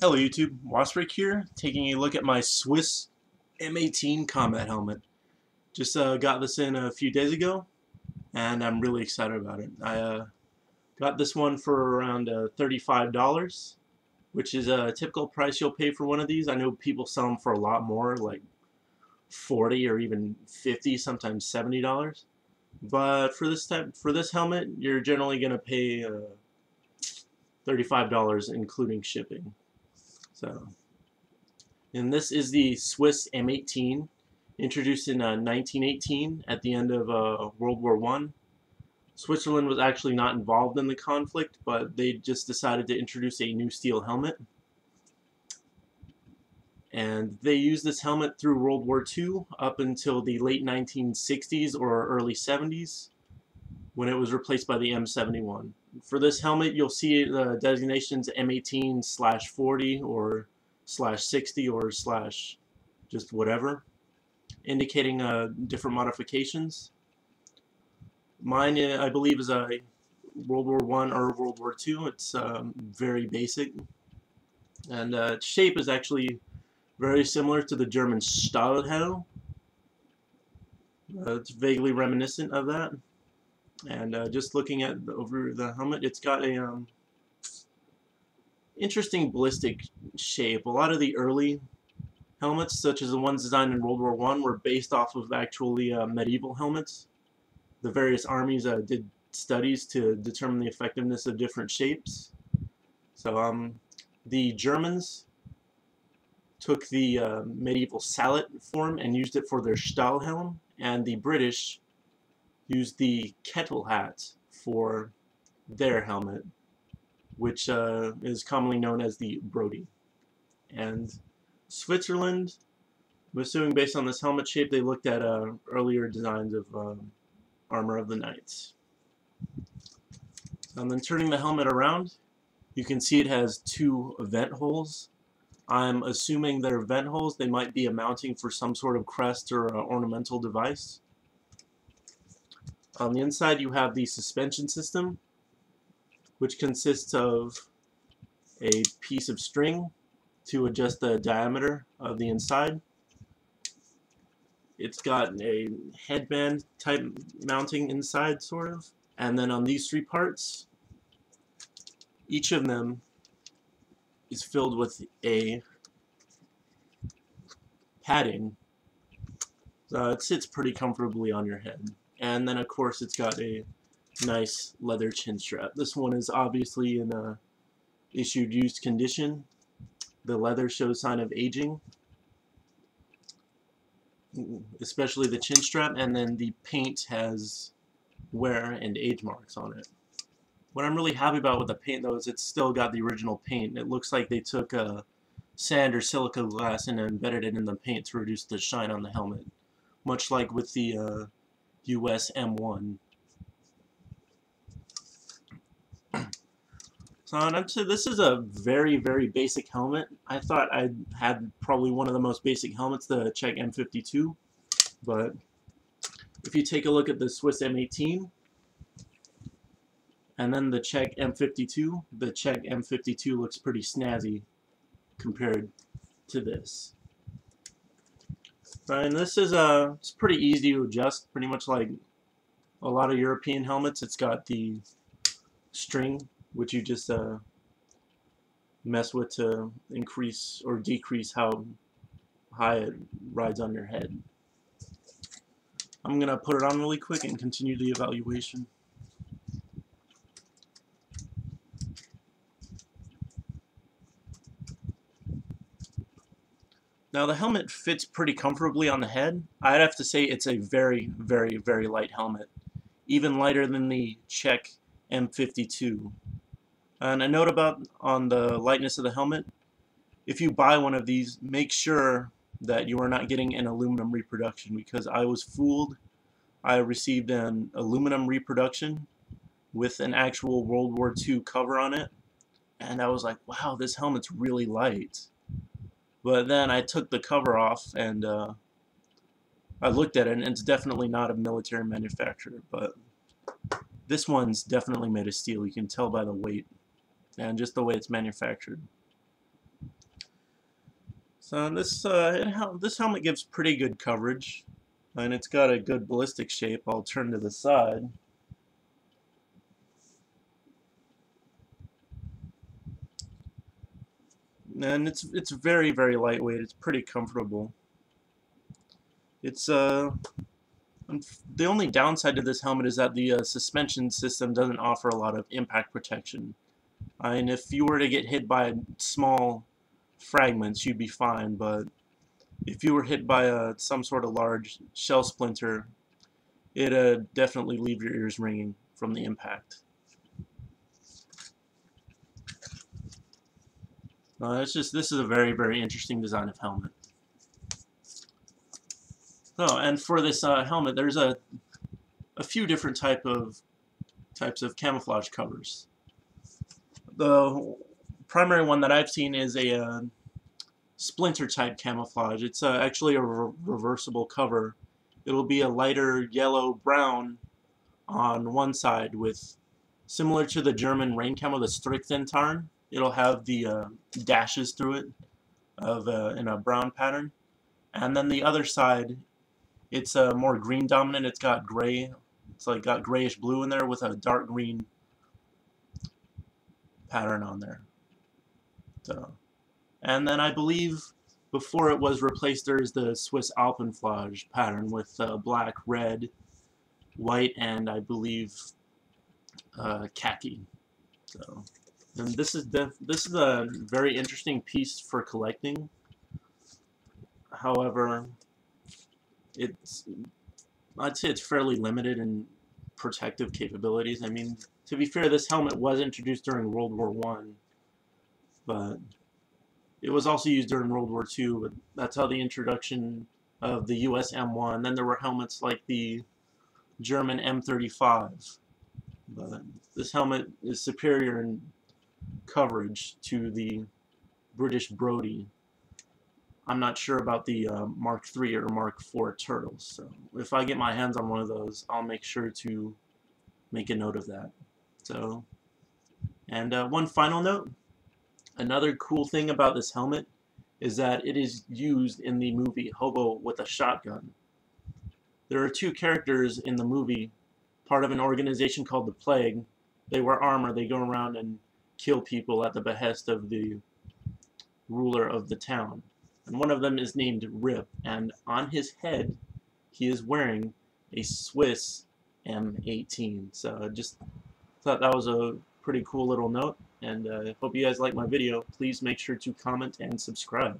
Hello YouTube, Wasprick here, taking a look at my Swiss M18 combat helmet. Just got this in a few days ago, and I'm really excited about it. I got this one for around $35, which is a typical price you'll pay for one of these. I know people sell them for a lot more, like 40 or even 50, sometimes $70. But for this helmet, you're generally gonna pay $35, including shipping. So, and this is the Swiss M18, introduced in 1918 at the end of World War I. Switzerland was actually not involved in the conflict, but they just decided to introduce a new steel helmet. And they used this helmet through World War II up until the late 1960s or early 70s, when it was replaced by the M71. For this helmet, you'll see the designations M18/40 or /60 or slash just whatever, indicating different modifications. Mine, I believe, is a World War I or World War II. It's very basic, and its shape is actually very similar to the German Stahlhelm. It's vaguely reminiscent of that. And just looking at over the helmet, it's got a interesting ballistic shape. A lot of the early helmets, such as the ones designed in World War I, were based off of actually medieval helmets. The various armies did studies to determine the effectiveness of different shapes. So the Germans took the medieval sallet form and used it for their Stahlhelm, and the British used the kettle hat for their helmet, which is commonly known as the Brody. And Switzerland, I'm assuming based on this helmet shape, they looked at earlier designs of armor of the knights. And then turning the helmet around, you can see it has two vent holes. I'm assuming they're vent holes. They might be a mounting for some sort of crest or ornamental device. On the inside, you have the suspension system, which consists of a piece of string to adjust the diameter of the inside. It's got a headband type mounting inside, sort of. And then on these three parts, each of them is filled with a padding. So it sits pretty comfortably on your head. And then, of course, it's got a nice leather chin strap. This one is obviously in a issued used condition. The leather shows sign of aging, especially the chin strap, and then the paint has wear and age marks on it. What I'm really happy about with the paint, though, is it's still got the original paint. It looks like they took sand or silica glass and embedded it in the paint to reduce the shine on the helmet, much like with the US M1. So this is a very, very basic helmet. I thought I had probably one of the most basic helmets, the Czech M52, but if you take a look at the Swiss M18 and then the Czech M52, the Czech M52 looks pretty snazzy compared to this. And this is it's pretty easy to adjust, pretty much like a lot of European helmets. It's got the string, which you just mess with to increase or decrease how high it rides on your head. I'm gonna put it on really quick and continue the evaluation. Now the helmet fits pretty comfortably on the head. I'd have to say it's a very, very, very light helmet, even lighter than the Czech M52. And a note about on the lightness of the helmet: if you buy one of these, make sure that you are not getting an aluminum reproduction, because I was fooled. I received an aluminum reproduction with an actual World War II cover on it, and I was like, wow, this helmet's really light. But then I took the cover off and I looked at it, and it's definitely not a military manufacturer, but this one's definitely made of steel. You can tell by the weight and just the way it's manufactured. So this helmet gives pretty good coverage, and it's got a good ballistic shape. I'll turn to the side. And it's very, very lightweight. It's pretty comfortable. It's the only downside to this helmet is that the suspension system doesn't offer a lot of impact protection. And if you were to get hit by small fragments, you'd be fine, but if you were hit by some sort of large shell splinter, it'd definitely leave your ears ringing from the impact. This is a very, very interesting design of helmet. So, and for this helmet, there's a few different types of camouflage covers. The primary one that I've seen is a splinter type camouflage. It's actually a reversible cover. It'll be a lighter yellow brown on one side with, similar to the German rain camo, the Strichtentarn. It'll have the dashes through it in a brown pattern. And then the other side, it's more green dominant. It's got gray. It's like got grayish blue in there with a dark green pattern on there. So, and then I believe before it was replaced, there's the Swiss Alpenflage pattern with black, red, white, and I believe khaki. So, and this is a very interesting piece for collecting. However, I'd say it's fairly limited in protective capabilities. I mean, to be fair, this helmet was introduced during World War I, but it was also used during World War II. But that's how the introduction of the US M1. Then there were helmets like the German M35. But this helmet is superior in coverage to the British Brodie. I'm not sure about the Mark III or Mark IV turtles, so if I get my hands on one of those, I'll make sure to make a note of that. So, and one final note, another cool thing about this helmet is that it is used in the movie Hobo with a Shotgun. There are two characters in the movie, part of an organization called the Plague. They wear armor, they go around and kill people at the behest of the ruler of the town. And one of them is named Rip, and on his head he is wearing a Swiss M18. So I just thought that was a pretty cool little note, and I hope you guys like my video. Please make sure to comment and subscribe.